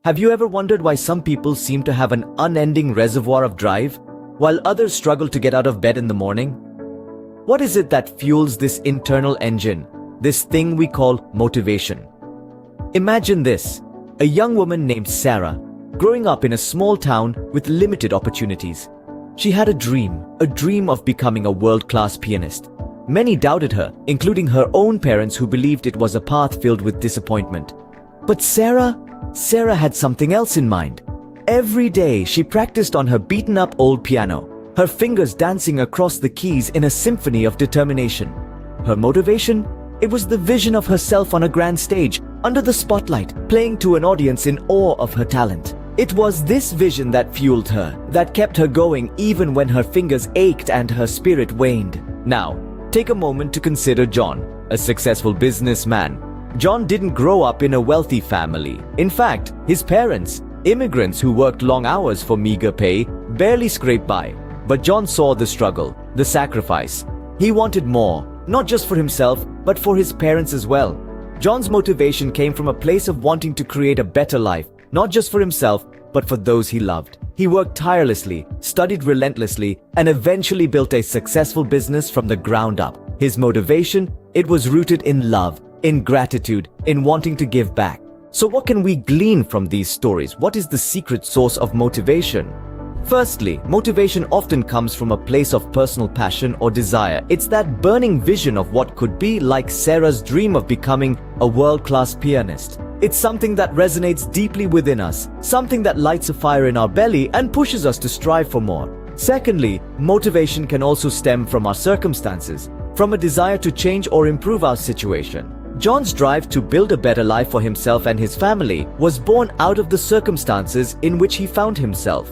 Have you ever wondered why some people seem to have an unending reservoir of drive, while others struggle to get out of bed in the morning? What is it that fuels this internal engine, this thing we call motivation? Imagine this: a young woman named Sarah, growing up in a small town with limited opportunities. She had a dream of becoming a world-class pianist. Many doubted her, including her own parents who believed it was a path filled with disappointment. But Sarah had something else in mind. Every day she practiced on her beaten-up old piano, her fingers dancing across the keys in a symphony of determination. Her motivation? It was the vision of herself on a grand stage, under the spotlight, playing to an audience in awe of her talent. It was this vision that fueled her, that kept her going even when her fingers ached and her spirit waned. Now, take a moment to consider John, a successful businessman. John didn't grow up in a wealthy family. In fact, his parents, immigrants who worked long hours for meager pay, barely scraped by. But John saw the struggle, the sacrifice. He wanted more, not just for himself, but for his parents as well. John's motivation came from a place of wanting to create a better life, not just for himself, but for those he loved. He worked tirelessly, studied relentlessly, and eventually built a successful business from the ground up. His motivation, it was rooted in love, in gratitude, in wanting to give back. So what can we glean from these stories? What is the secret source of motivation? Firstly, motivation often comes from a place of personal passion or desire. It's that burning vision of what could be, like Sarah's dream of becoming a world-class pianist. It's something that resonates deeply within us, something that lights a fire in our belly and pushes us to strive for more. Secondly, motivation can also stem from our circumstances, from a desire to change or improve our situation. John's drive to build a better life for himself and his family was born out of the circumstances in which he found himself.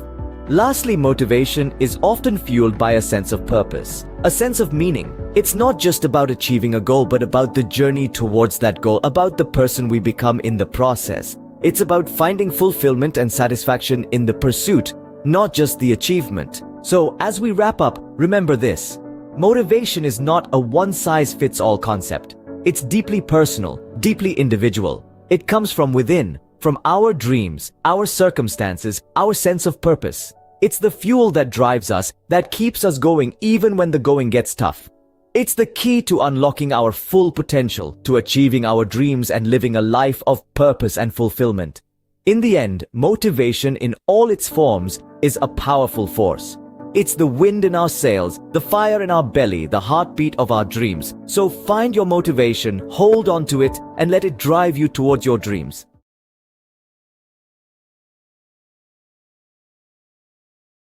Lastly, motivation is often fueled by a sense of purpose, a sense of meaning. It's not just about achieving a goal, but about the journey towards that goal, about the person we become in the process. It's about finding fulfillment and satisfaction in the pursuit, not just the achievement. So, as we wrap up, remember this: motivation is not a one-size-fits-all concept. It's deeply personal, deeply individual. It comes from within, from our dreams, our circumstances, our sense of purpose. It's the fuel that drives us, that keeps us going even when the going gets tough. It's the key to unlocking our full potential, to achieving our dreams and living a life of purpose and fulfillment. In the end, motivation in all its forms is a powerful force. It's the wind in our sails, the fire in our belly, the heartbeat of our dreams. So find your motivation, hold on to it, and let it drive you towards your dreams.